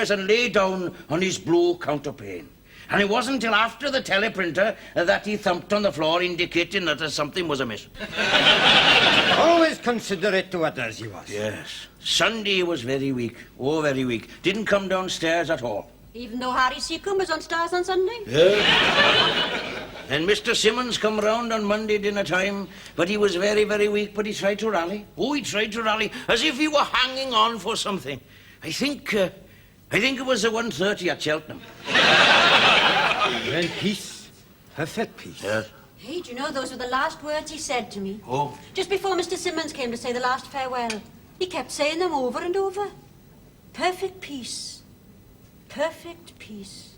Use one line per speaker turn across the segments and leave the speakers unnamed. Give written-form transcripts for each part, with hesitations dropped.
and lay down on his blue counterpane. And it wasn't until after the teleprinter that he thumped on the floor, indicating that something was amiss.
Always considerate to others, he was.
Yes. Sunday he was very weak. Oh, very weak. Didn't come downstairs at all.
Even though Harry Seacombe was on stars on Sunday?
Yeah. And Mr. Simmons come round on Monday dinner time, but he was very, very weak, but he tried to rally. Oh, he tried to rally, as if he were hanging on for something. I think it was the 1:30 at Cheltenham.
Well, peace. Perfect peace.
Yes.
Hey, do you know those were the last words he said to me?
Oh.
Just before Mr. Simmons came to say the last farewell. He kept saying them over and over. Perfect peace. Perfect peace.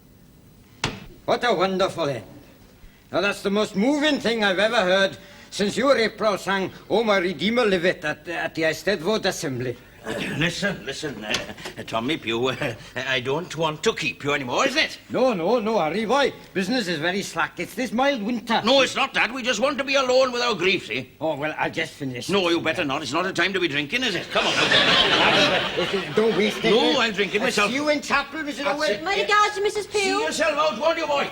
What a wonderful end. Now, that's the most moving thing I've ever heard since you, April, sang "Oh, my Redeemer liveth" at the Eisteddfod Assembly.
Listen, Tommy Pugh, I don't want to keep you anymore, isn't it?
No, Harry boy. Business is very slack. It's this mild winter.
No, it's not that. We just want to be alone with our grief, see?
Oh, well, I'll just finish.
No, you better not. It's not a time to be drinking, is it? Come on.
Don't waste it.
No, I'm drinking myself.
See you in chapel, Mr. Owen.
My regards to Mrs. Pugh.
See yourself out, won't you, boy?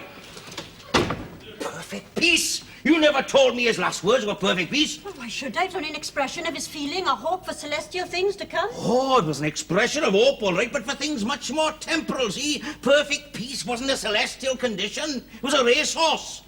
Perfect peace. You never told me his last words were perfect peace.
Well, why should I? It's only an expression of his feeling, a hope for celestial things to come.
Oh, it was an expression of hope, all right, but for things much more temporal, see? Perfect peace wasn't a celestial condition. It was a racehorse.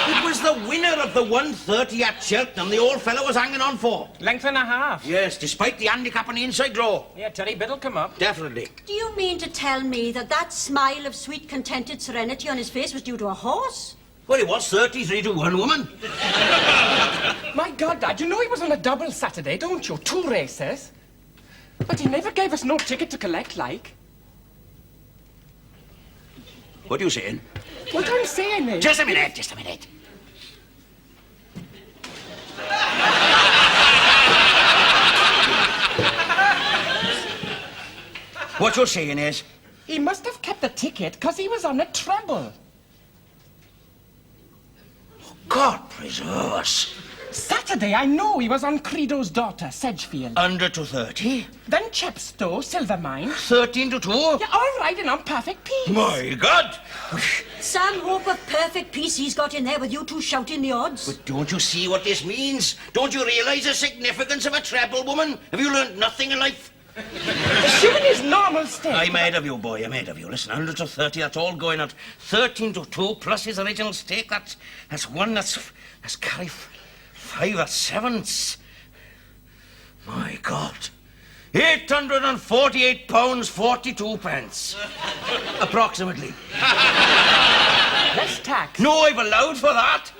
It was the winner of the 1:30 at Cheltenham the old fellow was hanging on for.
Length and a half.
Yes, despite the handicap on the inside draw.
Yeah, Terry Bidd'll come up.
Definitely.
Do you mean to tell me that smile of sweet, contented serenity on his face was due to a horse?
Well, it was 33-1, woman.
My God, Dad, you know he was on a double Saturday, don't you? 2 races. But he never gave us no ticket to collect, like.
What are you saying?
What I'm saying is...
Just a minute. What you're saying is...
He must have kept the ticket because he was on a treble.
God preserve us.
Saturday, I know he was on Credo's daughter, Sedgefield.
Under to 30.
Then Chepstow, Silvermine.
13-2.
Yeah, all riding on perfect peace.
My God.
Some hope of perfect peace he's got in there with you two shouting the odds.
But don't you see what this means? Don't you realise the significance of a treble, woman? Have you learned nothing in life?
Assuming his normal state.
I'm ahead of you, boy. I'm ahead of you. Listen, 100 to 30, that's all going at 13-2 plus his original stake. That's one. That's carry 5 or 7. My God. £848.42. Approximately.
Less tax.
No, I've allowed for that.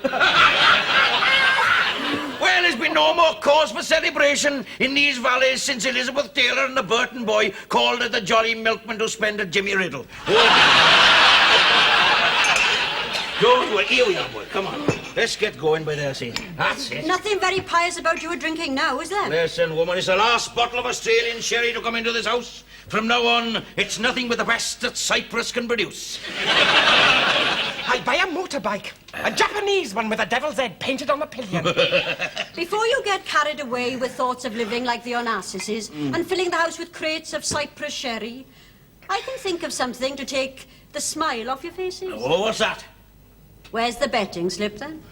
Well, there's been no more cause for celebration in these valleys since Elizabeth Taylor and the Burton boy called it the Jolly Milkman to spend at Jimmy Riddle. Don't worry. Here we are, boy. Come on. Let's get going by there, see. That's it.
Nothing very pious about you drinking now, is there?
Listen, woman, it's the last bottle of Australian sherry to come into this house. From now on, it's nothing but the best that Cyprus can produce.
I'll buy a motorbike. A Japanese one with a devil's head painted on the pillion.
Before you get carried away with thoughts of living like the Onassis and filling the house with crates of Cyprus sherry, I can think of something to take the smile off your faces.
Oh, what's that?
Where's the betting slip, then?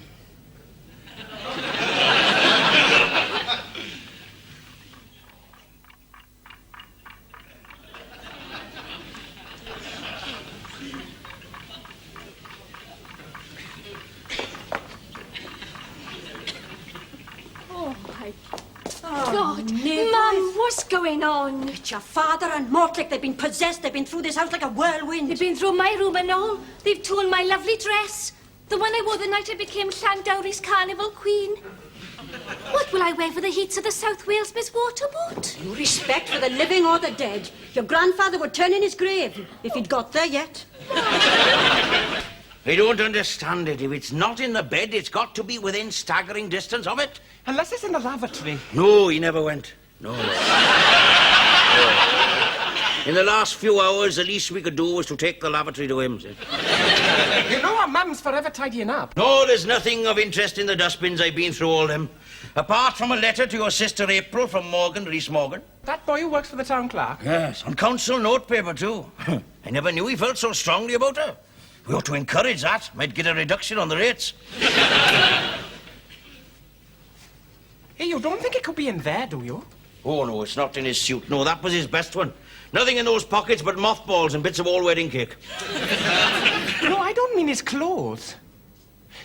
God, Mum, what's going on?
It's your father and Mortlick. They've been possessed. They've been through this house like a whirlwind.
They've been through my room and all. They've torn my lovely dress. The one I wore the night I became Llandowrie's Carnival Queen. What will I wear for the heats of the South Wales Miss Waterboat?
You respect for the living or the dead. Your grandfather would turn in his grave if he'd got there yet.
I don't understand it. If it's not in the bed, it's got to be within staggering distance of it.
Unless it's in the lavatory.
No, he never went. No. In the last few hours, the least we could do was to take the lavatory to him.
You know our Mum's forever tidying up.
No, there's nothing of interest in the dustbins. I've been through all them. Apart from a letter to your sister April from Morgan, Rhys Morgan.
That boy who works for the town clerk?
Yes, on council notepaper too. I never knew he felt so strongly about her. We ought to encourage that. Might get a reduction on the rates.
Hey, you don't think it could be in there, do you?
Oh, no, it's not in his suit. No, that was his best one. Nothing in those pockets but mothballs and bits of old wedding cake.
No, I don't mean his clothes.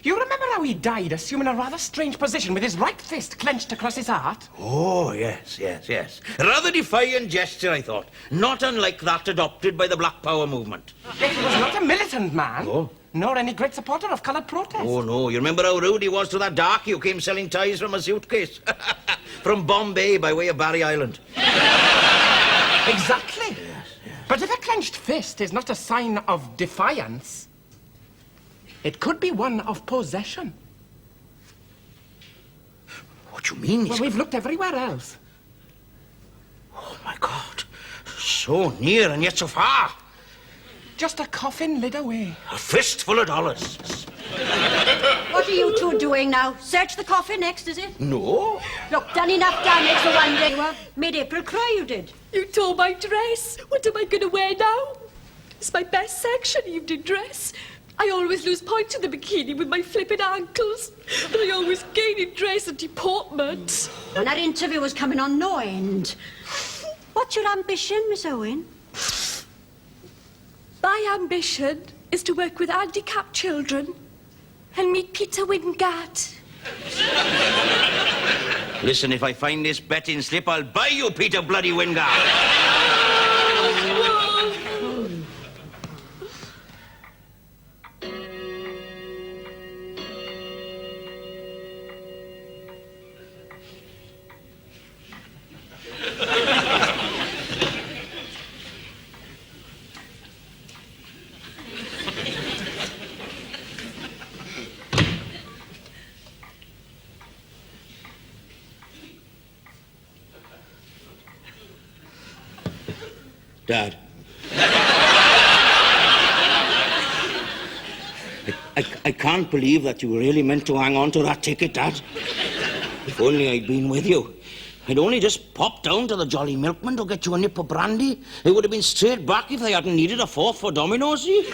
You remember how he died, assuming a rather strange position with his right fist clenched across his heart?
Oh, yes. A rather defiant gesture, I thought. Not unlike that adopted by the Black Power movement.
Yet he was not a militant man.
Oh.
Nor any great supporter of coloured protest.
Oh, no. You remember how rude he was to that darkie who came selling ties from a suitcase? From Bombay by way of Barry Island.
Exactly.
Yes.
But if a clenched fist is not a sign of defiance, it could be one of possession.
What do you mean?
Well, we've looked everywhere else.
Oh, my God. So near and yet so far.
Just a coffin lid away.
A fistful of dollars.
What are you two doing now? Search the coffin next, is it?
No.
Look, done enough damage for one day. Well, made April cry, you did.
You tore my dress. What am I going to wear now? It's my best section evening dress. I always lose points in the bikini with my flipping ankles. But I always gain in dress and deportment.
And that interview was coming on no end. What's your ambition, Miss Owen?
My ambition is to work with handicapped children and meet Peter Wingate.
Listen, if I find this betting slip, I'll buy you, Peter bloody Wingard. Dad. I can't believe that you really meant to hang on to that ticket, Dad. If only I'd been with you. I'd only just popped down to the Jolly Milkman to get you a nip of brandy. It would have been straight back if they hadn't needed a fourth for Domino's, see?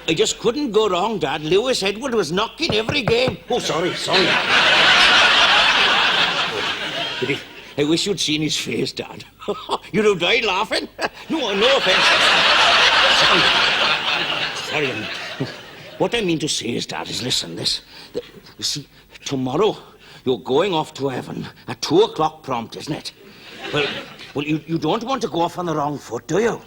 I just couldn't go wrong, Dad. Lewis Edward was knocking every game. Oh, sorry. But I wish you'd seen his face, Dad. You'd have died laughing. No offense. Sorry. What I mean to say is, Dad, is listen, you see, tomorrow you're going off to heaven at 2 o'clock prompt, isn't it? Well, you don't want to go off on the wrong foot, do you?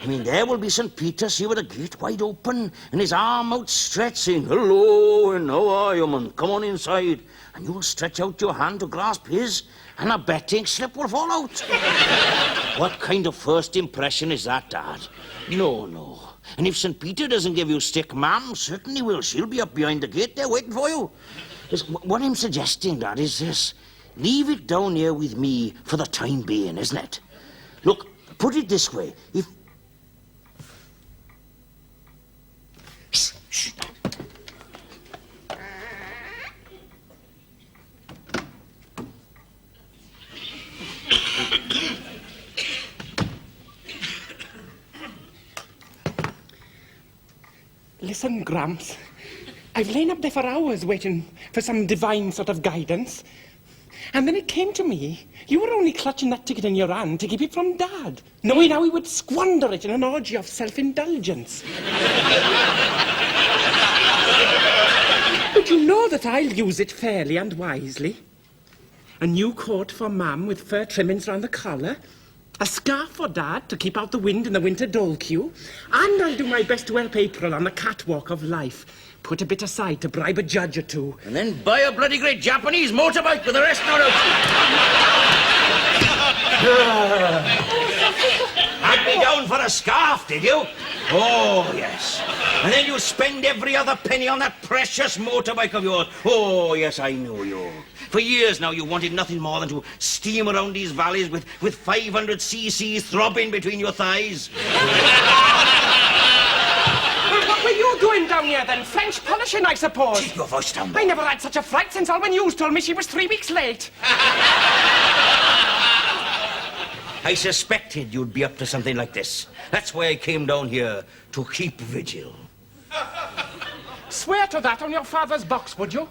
I mean, there will be St. Peter, see, with the gate wide open and his arm outstretched, saying, "Hello, and how are you, man? Come on inside." And you'll stretch out your hand to grasp his, and a betting slip will fall out. What kind of first impression is that, Dad? No. And if St. Peter doesn't give you stick, Ma'am certainly will. She'll be up behind the gate there waiting for you. What I'm suggesting, Dad, is this. Leave it down here with me for the time being, isn't it? Look, put it this way. If... Shh.
Listen, Gramps. I've lain up there for hours waiting for some divine sort of guidance. And then it came to me. You were only clutching that ticket in your hand to keep it from Dad, knowing how he would squander it in an orgy of self-indulgence. But you know that I'll use it fairly and wisely. A new coat for Mum with fur trimmings round the collar. A scarf for Dad to keep out the wind in the winter dole queue. And I'll do my best to help April on the catwalk of life. Put a bit aside to bribe a judge or two.
And then buy a bloody great Japanese motorbike with the rest not out. Had me down for a scarf, did you? Oh, yes. And then you spend every other penny on that precious motorbike of yours. Oh, yes, I know you. For years now, you wanted nothing more than to steam around these valleys with 500 cc's throbbing between your thighs.
Well, what were you doing down here then? French polishing, I suppose.
Keep your voice down, boy.
I never had such a fright since Alwyn Hughes told me she was 3 weeks late.
I suspected you'd be up to something like this. That's why I came down here, to keep vigil.
Swear to that on your father's box, would you?